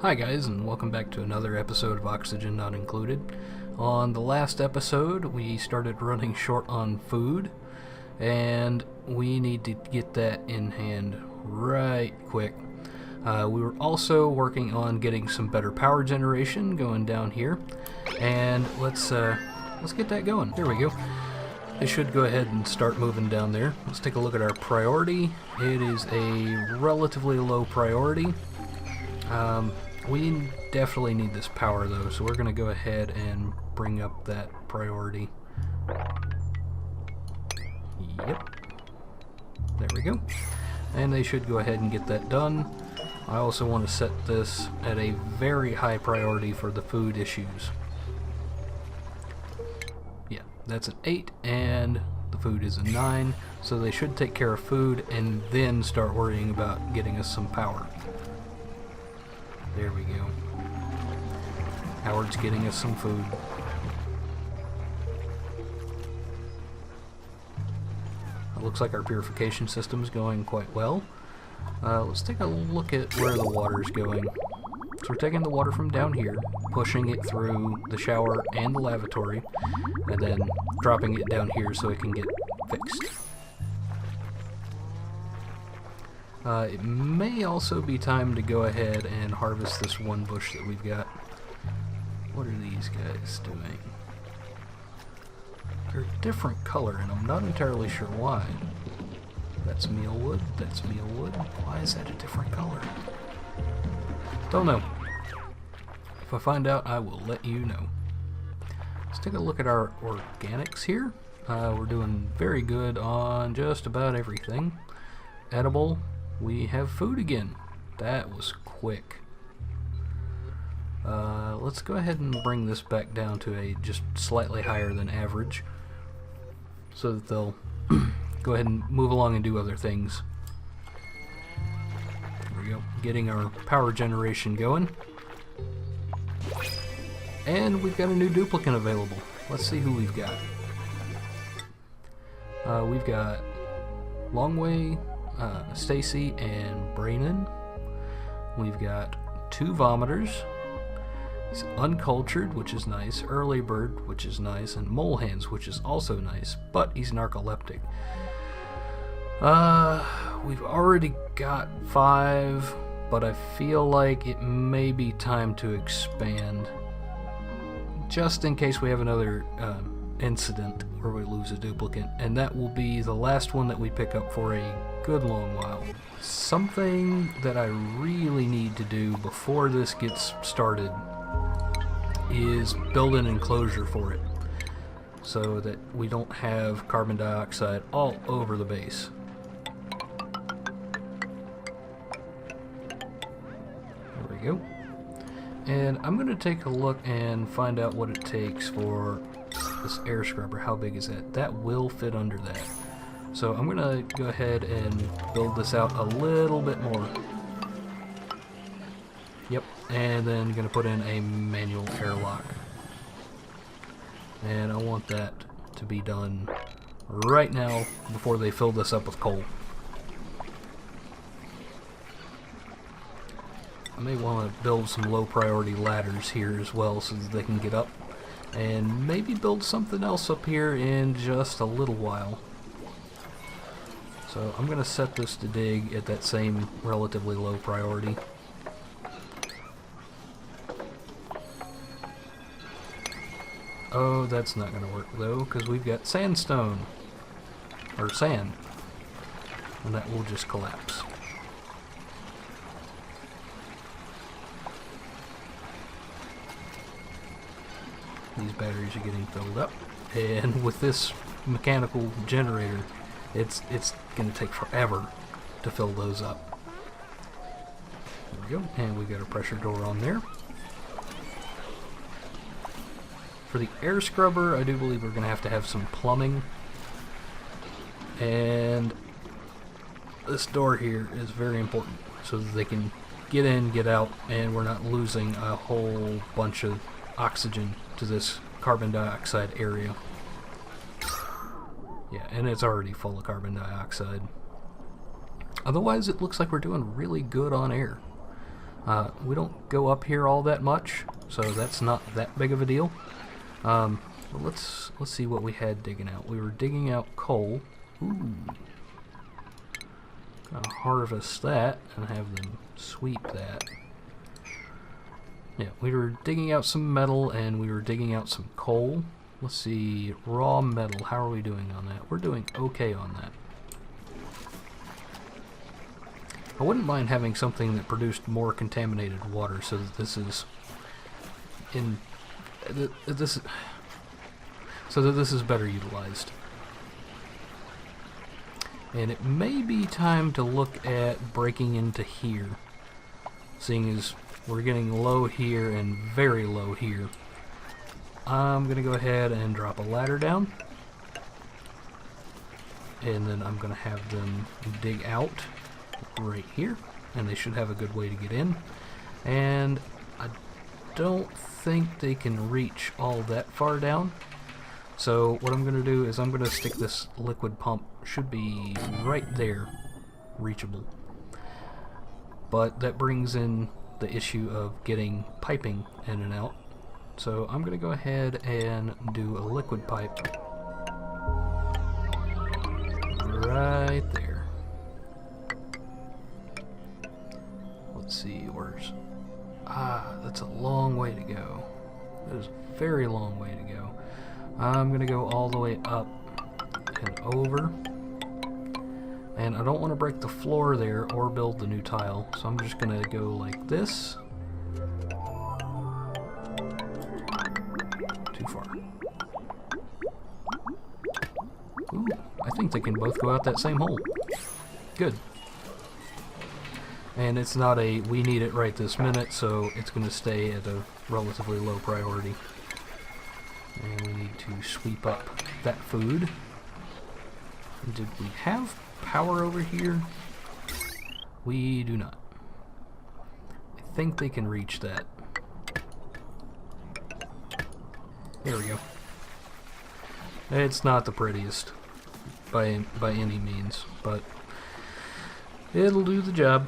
Hi guys, and welcome back to another episode of Oxygen Not Included. On the last episode, we started running short on food, and we need to get that in hand right quick. We were also working on getting some better power generation going down here, and let's get that going. There we go. They should go ahead and start moving down there. Let's take a look at our priority. It is a relatively low priority. We definitely need this power though, so we're going to go ahead and bring up that priority. Yep. There we go. And they should go ahead and get that done. I also want to set this at a very high priority for the food issues. Yeah, that's an 8 and the food is a 9, so they should take care of food and then start worrying about getting us some power. There we go. Howard's getting us some food. It looks like our purification system is going quite well. Let's take a look at where the water is going. So we're taking the water from down here, pushing it through the shower and the lavatory, and then dropping it down here so it can get fixed. It may also be time to go ahead and harvest this one bush that we've got. What are these guys doing? They're a different color, and I'm not entirely sure why. That's mealwood, that's mealwood. Why is that a different color? Don't know. If I find out, I will let you know. Let's take a look at our organics here. We're doing very good on just about everything. Edible. We have food again. That was quick. Let's go ahead and bring this back down to a just slightly higher than average, so that they'll go ahead and move along and do other things. There we go. Getting our power generation going. And we've got a new duplicant available. Let's see who we've got. We've got Longway, Stacy, and Braynon. We've got 2 vomiters. He's uncultured, which is nice, early bird, which is nice, and mole hands, which is also nice, but he's narcoleptic. We've already got 5, but I feel like it may be time to expand, just in case we have another incident where we lose a duplicant, and that will be the last one that we pick up for a good long while. Something that I really need to do before this gets started is build an enclosure for it, so that we don't have carbon dioxide all over the base. There we go. And I'm going to take a look and find out what it takes for this air scrubber. How big is that? That will fit under that. So I'm going to go ahead and build this out a little bit more. Yep, and then going to put in a manual airlock. And I want that to be done right now before they fill this up with coal. I may want to build some low priority ladders here as well so that they can get up. And maybe build something else up here in just a little while. So I'm going to set this to dig at that same relatively low priority. Oh, that's not going to work though, because we've got sandstone. Or sand. And that will just collapse. These batteries are getting filled up. And with this mechanical generator, it's going to take forever to fill those up. There we go. And we've got a pressure door on there. For the air scrubber, I do believe we're going to have some plumbing. And this door here is very important so that they can get in, get out, and we're not losing a whole bunch of oxygen to this carbon dioxide area. Yeah, and it's already full of carbon dioxide. Otherwise, it looks like we're doing really good on air. We don't go up here all that much, so that's not that big of a deal. But let's see what we had digging out. We were digging out coal. Ooh. Gonna harvest that and have them sweep that. Yeah, we were digging out some metal and we were digging out some coal. Let's see, raw metal, how are we doing on that? We're doing okay on that. I wouldn't mind having something that produced more contaminated water so that this is in so that this is better utilized. And it may be time to look at breaking into here, seeing as we're getting low here and very low here. I'm gonna go ahead and drop a ladder down, and then I'm gonna have them dig out right here, and they should have a good way to get in. And I don't think they can reach all that far down, so what I'm going to do is I'm going to stick this liquid pump, should be right there, reachable. But that brings in the issue of getting piping in and out, so I'm going to go ahead and do a liquid pipe right there. Let's see, where's... that's a long way to go. That is a very long way to go. I'm going to go all the way up and over. And I don't want to break the floor there or build the new tile, so I'm just going to go like this. Too far. Ooh, I think they can both go out that same hole. Good. And it's not a we need it right this minute, so it's going to stay at a relatively low priority. And we need to sweep up that food. Did we have power over here? We do not. I think they can reach that. There we go. It's not the prettiest by any means, but it'll do the job.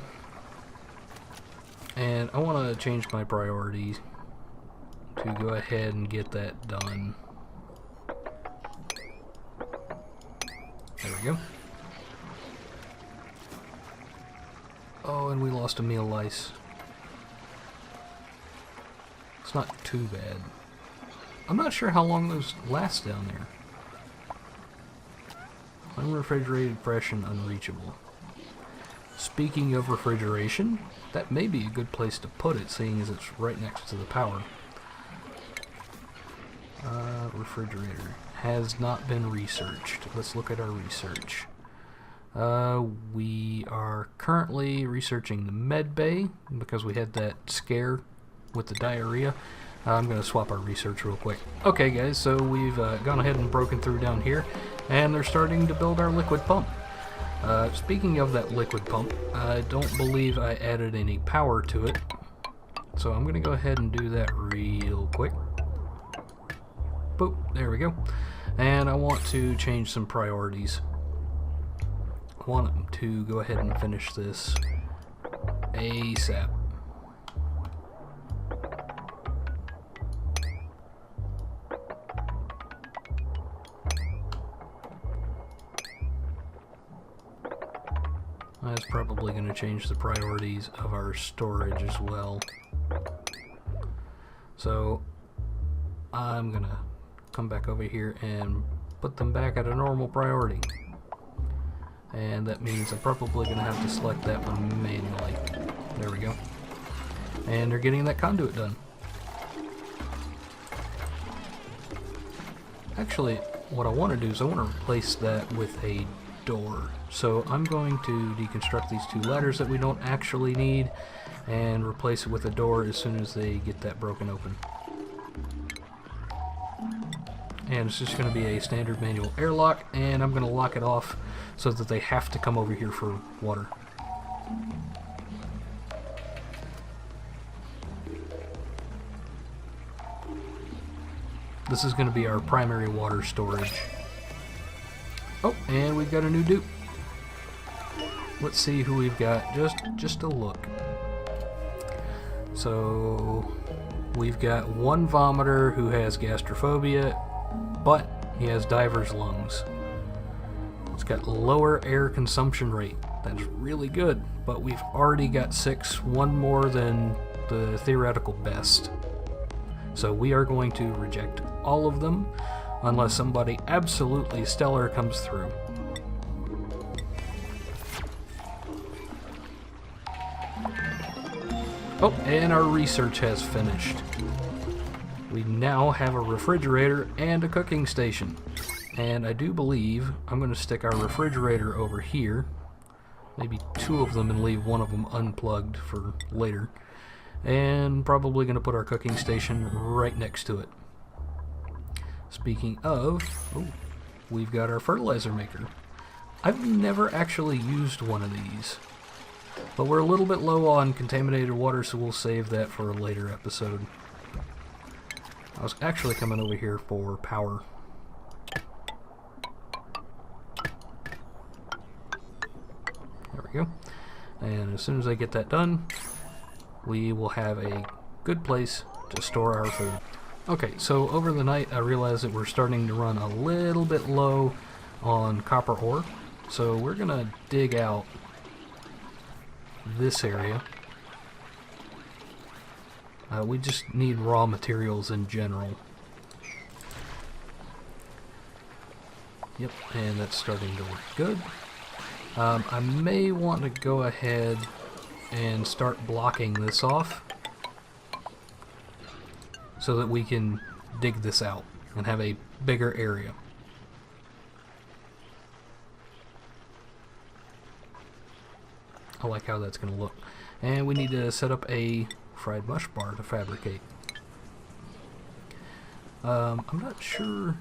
And I want to change my priority to go ahead and get that done. There we go. Oh, and we lost a meal lice. It's not too bad. I'm not sure how long those last down there. Unrefrigerated, fresh, and unreachable. Speaking of refrigeration, that may be a good place to put it, seeing as it's right next to the power. Refrigerator has not been researched. Let's look at our research. We are currently researching the med bay because we had that scare with the diarrhea. I'm going to swap our research real quick. Okay guys, so we've gone ahead and broken through down here, and they're starting to build our liquid pump. Speaking of that liquid pump, I don't believe I added any power to it, so I'm going to go ahead and do that real quick. Boop, there we go. And I want to change some priorities. I want to go ahead and finish this ASAP. That's probably going to change the priorities of our storage as well. So I'm going to come back over here and put them back at a normal priority. And that means I'm probably going to have to select that one manually. There we go. And they're getting that conduit done. Actually, what I want to do is I want to replace that with a door. So I'm going to deconstruct these two ladders that we don't actually need and replace it with a door as soon as they get that broken open. And it's just going to be a standard manual airlock, and I'm going to lock it off so that they have to come over here for water. This is going to be our primary water storage. Oh, and we've got a new dupe. Let's see who we've got. Just a look. So we've got one vomiter who has gastrophobia, but he has diver's lungs. It's got lower air consumption rate. That's really good, but we've already got 6, one more than the theoretical best. So we are going to reject all of them unless somebody absolutely stellar comes through. Oh, and our research has finished. We now have a refrigerator and a cooking station. And I do believe I'm going to stick our refrigerator over here. Maybe 2 of them and leave one of them unplugged for later. And probably going to put our cooking station right next to it. Speaking of, oh, we've got our fertilizer maker. I've never actually used one of these. But we're a little bit low on contaminated water, so we'll save that for a later episode. I was actually coming over here for power. There we go. And as soon as I get that done, we will have a good place to store our food. Okay, so over the night I realized that we're starting to run a little bit low on copper ore. So we're going to dig out this area. We just need raw materials in general. Yep, and that's starting to work good. I may want to go ahead and start blocking this off so that we can dig this out and have a bigger area. I like how that's going to look. And we need to set up a fried mush bar to fabricate. I'm not sure.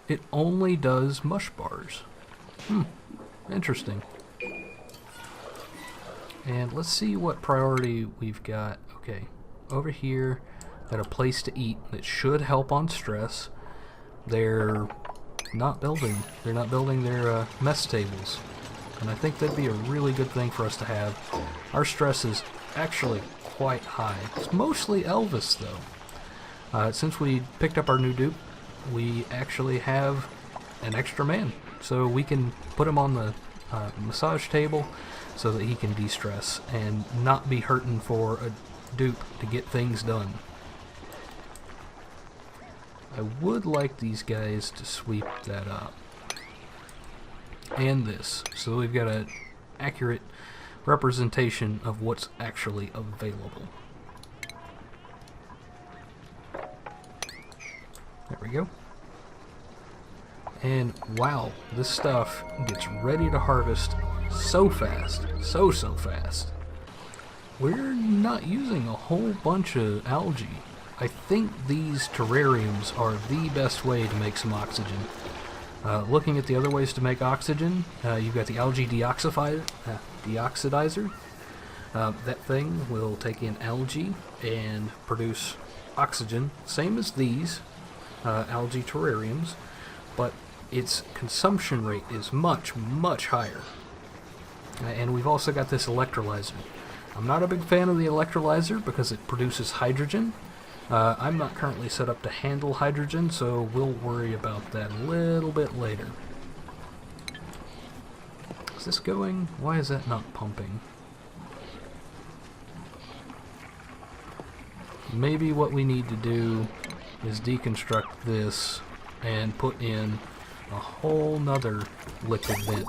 It only does mush bars. Interesting. And let's see what priority we've got. Okay, over here, got a place to eat that should help on stress. They're not building. They're not building their mess tables. And I think that'd be a really good thing for us to have. Our stress is actually quite high. It's mostly Elvis, though. Since we picked up our new dupe, we actually have an extra man. So we can put him on the massage table so that he can de-stress and not be hurting for a dupe to get things done. I would like these guys to sweep that up. And this, so we've got an accurate representation of what's actually available. There we go. And wow, this stuff gets ready to harvest so fast, so fast. We're not using a whole bunch of algae. I think these terrariums are the best way to make some oxygen. Looking at the other ways to make oxygen, you've got the algae deoxidizer. That thing will take in algae and produce oxygen, same as these algae terrariums, but its consumption rate is much higher. And we've also got this electrolyzer. I'm not a big fan of the electrolyzer because it produces hydrogen. I'm not currently set up to handle hydrogen, so we'll worry about that a little bit later. Is this going? Why is that not pumping? Maybe what we need to do is deconstruct this and put in a whole nother liquid vent.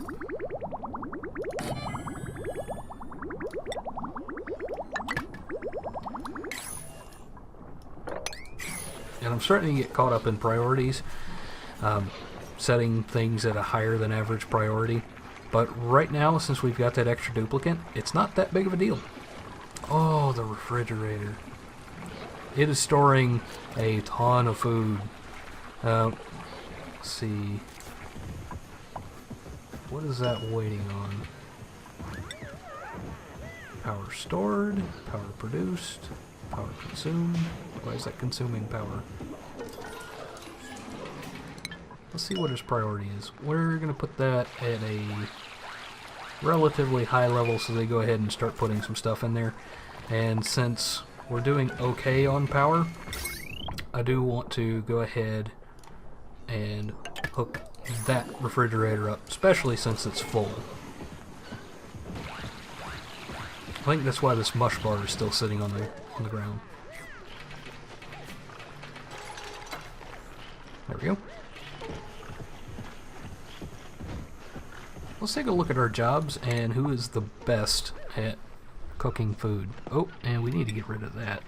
And I'm starting to get caught up in priorities, setting things at a higher than average priority. But right now, since we've got that extra duplicate, it's not that big of a deal. Oh, the refrigerator. It is storing a ton of food. Let's see. What is that waiting on? Power stored, power produced, power consumed. Why is that consuming power? Let's see what its priority is. We're going to put that at a relatively high level so they go ahead and start putting some stuff in there. And since we're doing okay on power, I do want to go ahead and hook that refrigerator up, especially since it's full. I think that's why this mush bar is still sitting on the ground. There we go. Let's take a look at our jobs and who is the best at cooking food. Oh, and we need to get rid of that.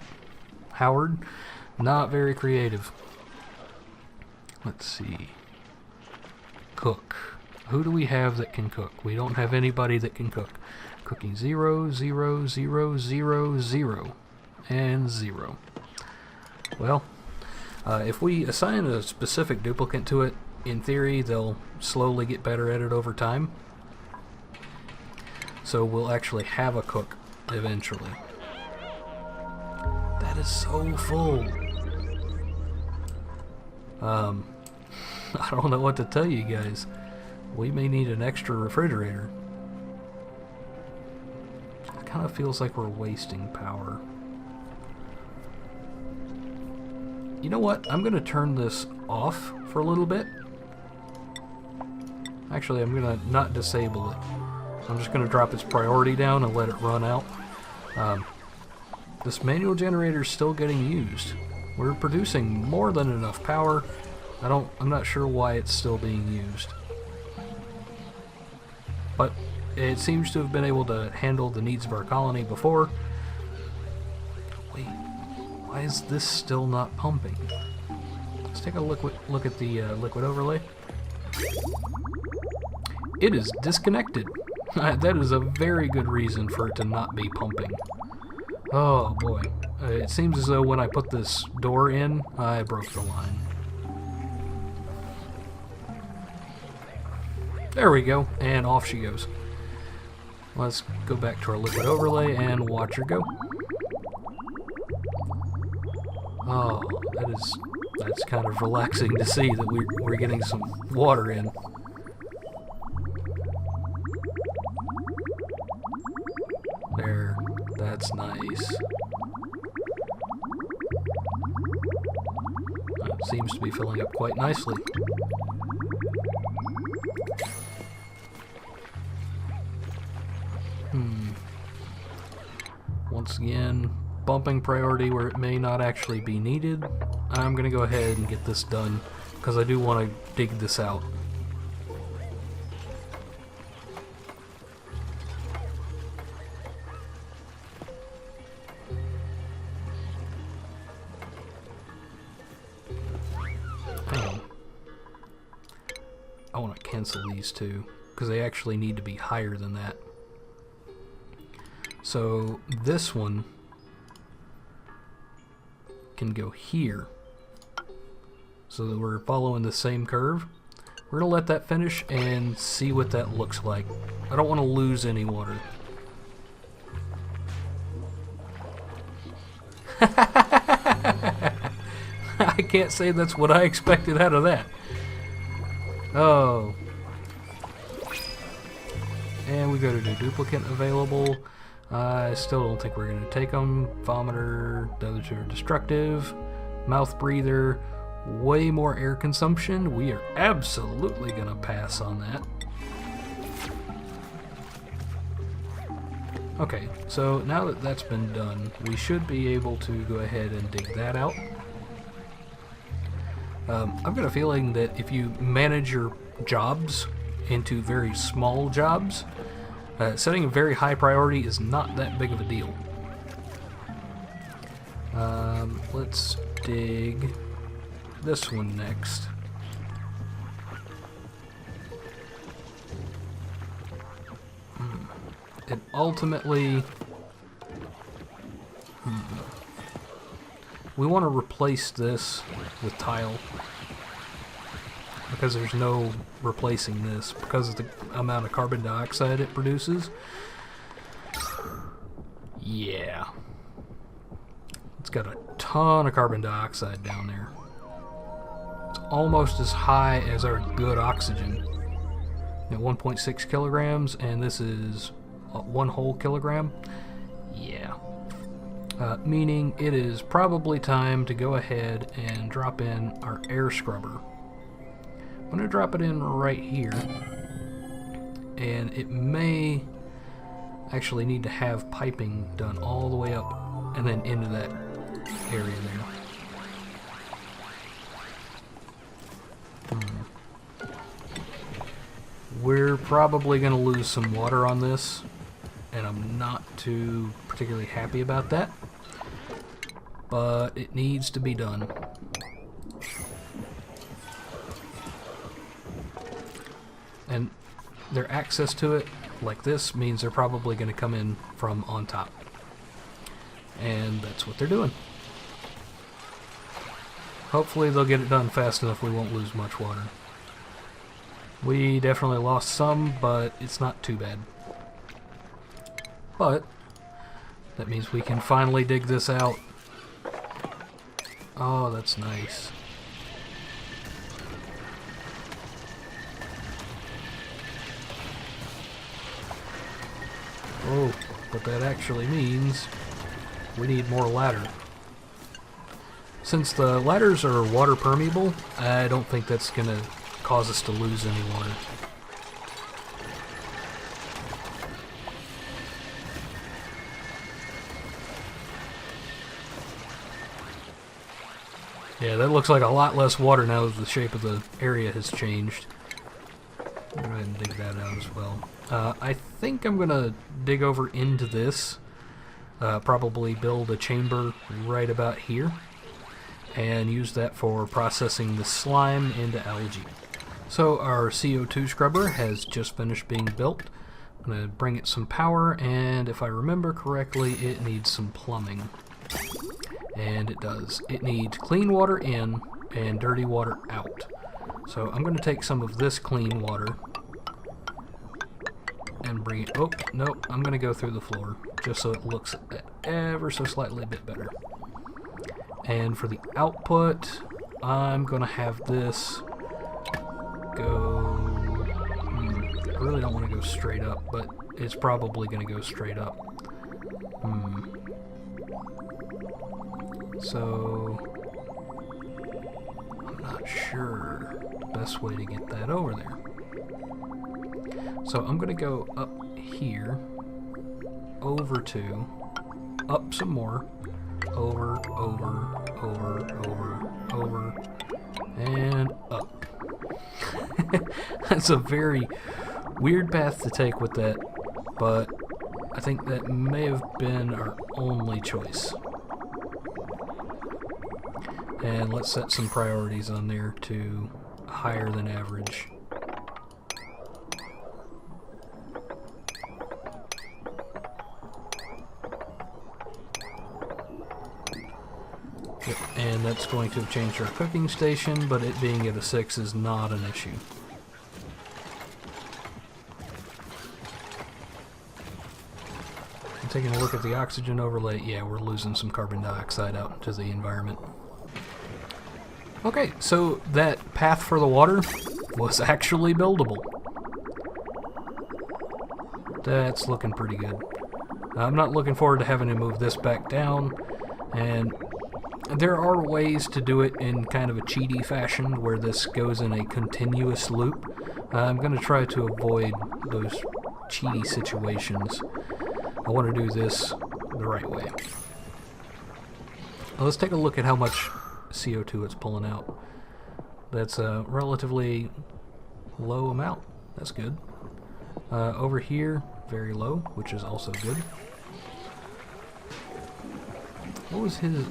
Howard, not very creative. Let's see. Cook. Who do we have that can cook? We don't have anybody that can cook. Cooking 0, 0, 0, 0, 0, and 0. Well, if we assign a specific duplicate to it, in theory, they'll slowly get better at it over time. So we'll actually have a cook eventually. That is so full. I don't know what to tell you guys. We may need an extra refrigerator. It kind of feels like we're wasting power. You know what? I'm going to turn this off for a little bit. Actually, I'm going to not disable it. I'm just going to drop its priority down and let it run out. This manual generator is still getting used. We're producing more than enough power. I'm not sure why it's still being used. But it seems to have been able to handle the needs of our colony before. Wait, why is this still not pumping? Let's take a look at the liquid overlay. It is disconnected. That is a very good reason for it to not be pumping. Oh boy. It seems as though when I put this door in, I broke the line. There we go, and off she goes. Let's go back to our liquid overlay and watch her go. Oh, that's kind of relaxing to see that we're getting some water in. There, that's nice. It seems to be filling up quite nicely. Once again, bumping priority where it may not actually be needed. I'm going to go ahead and get this done because I do want to dig this out. Hang on. I want to cancel these two because they actually need to be higher than that. So this one can go here so that we're following the same curve. We're going to let that finish and see what that looks like. I don't want to lose any water. I can't say that's what I expected out of that. Oh. And we go to do duplicate available. I still don't think we're going to take them. Vomiter, the other two are destructive. Mouth breather, way more air consumption. We are absolutely going to pass on that. Okay, so now that that's been done, we should be able to go ahead and dig that out. I've got a feeling that if you manage your jobs into very small jobs, setting a very high priority is not that big of a deal. Let's dig this one next. And ultimately, we want to replace this with tile because there's no replacing this because of the amount of carbon dioxide it produces. Yeah. It's got a ton of carbon dioxide down there. It's almost as high as our good oxygen at 1.6 kilograms, and this is 1 whole kilogram. Yeah. meaning it is probably time to go ahead and drop in our air scrubber. I'm going to drop it in right here, and it may actually need to have piping done all the way up and then into that area there. We're probably going to lose some water on this, and I'm not too particularly happy about that, but it needs to be done. And their access to it, like this, means they're probably going to come in from on top. And that's what they're doing. Hopefully they'll get it done fast enough we won't lose much water. We definitely lost some, but it's not too bad. But that means we can finally dig this out. Oh, that's nice. Oh, but that actually means we need more ladder. Since the ladders are water permeable, I don't think that's going to cause us to lose any water. Yeah, that looks like a lot less water now that the shape of the area has changed. Go ahead and dig that out as well. I think I'm going to dig over into this, probably build a chamber right about here, and use that for processing the slime into algae. So our CO2 scrubber has just finished being built. I'm going to bring it some power, and if I remember correctly, it needs some plumbing. And it does. It needs clean water in and dirty water out. So I'm going to take some of this clean water and bring it... Oh, no, I'm going to go through the floor just so it looks ever so slightly a bit better. And for the output, I'm going to have this go... I really don't want to go straight up, but it's probably going to go straight up. So, I'm not sure the best way to get that over there. So I'm going to go up here, over to, up some more, over, and up. That's a very weird path to take with that, but I think that may have been our only choice. And let's set some priorities on there to higher than average. Yep, and that's going to have changed our cooking station, but it being at a 6 is not an issue. And taking a look at the oxygen overlay, yeah, we're losing some carbon dioxide out into the environment. Okay, so that path for the water was actually buildable. That's looking pretty good. I'm not looking forward to having to move this back down, and there are ways to do it in kind of a cheaty fashion where this goes in a continuous loop. I'm going to try to avoid those cheaty situations. I want to do this the right way. Well, let's take a look at how much CO2 it's pulling out. That's a relatively low amount. That's good. Over here, very low, which is also good. What was his...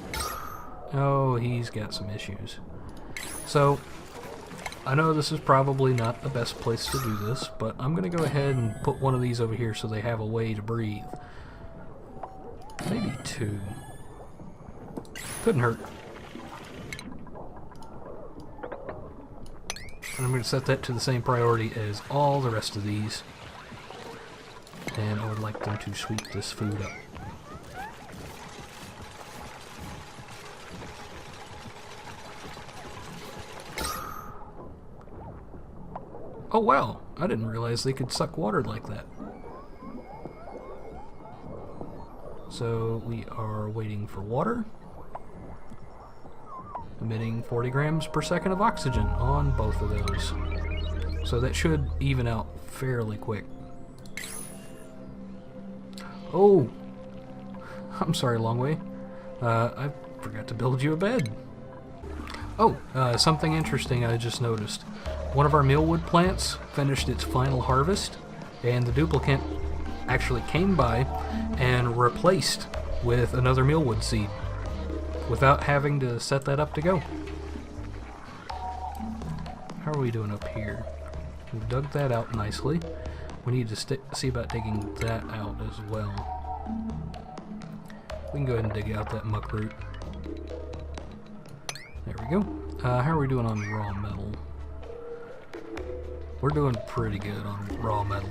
Oh, he's got some issues. So, I know this is probably not the best place to do this, but I'm going to go ahead and put one of these over here so they have a way to breathe. Maybe 2. Couldn't hurt. And I'm going to set that to the same priority as all the rest of these. And I would like them to sweep this food up. Oh wow, I didn't realize they could suck water like that. So we are waiting for water. Emitting 40 grams per second of oxygen on both of those. So that should even out fairly quick. Oh! I'm sorry, Longway. I forgot to build you a bed. Oh, something interesting I just noticed. One of our mealwood plants finished its final harvest, and the duplicate actually came by and replaced with another mealwood seed without having to set that up to go. How are we doing up here? We've dug that out nicely. We need to see about digging that out as well. We can go ahead and dig out that muck root. There we go. How are we doing on raw metal? We're doing pretty good on raw metal.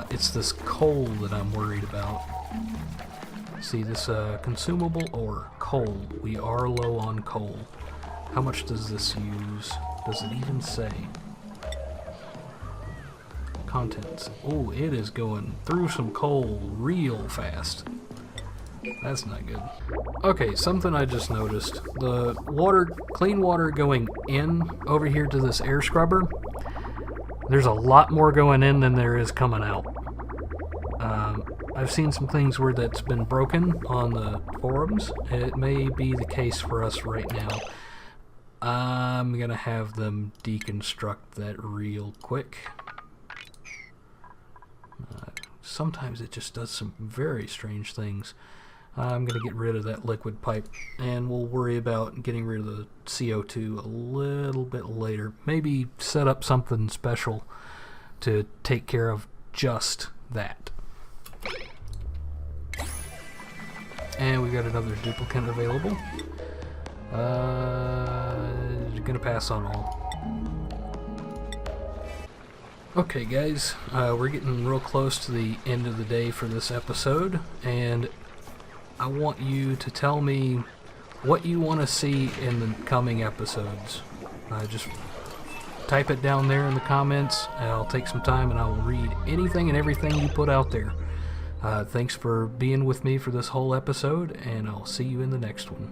It's this coal that I'm worried about. See, this consumable ore, coal. We are low on coal. How much does this use? Does it even say? Contents. Oh, it is going through some coal real fast. That's not good. Okay, something I just noticed. The water, clean water going in over here to this air scrubber, there's a lot more going in than there is coming out. I've seen some things where that's been broken on the forums. It may be the case for us right now. I'm gonna have them deconstruct that real quick. Sometimes it just does some very strange things. I'm going to get rid of that liquid pipe, and we'll worry about getting rid of the CO2 a little bit later. Maybe set up something special to take care of just that. And we've got another duplicate available. Going to pass on all. Okay guys, we're getting real close to the end of the day for this episode, and I want you to tell me what you want to see in the coming episodes. Just type it down there in the comments, and I'll take some time and I will read anything and everything you put out there. Thanks for being with me for this whole episode, and I'll see you in the next one.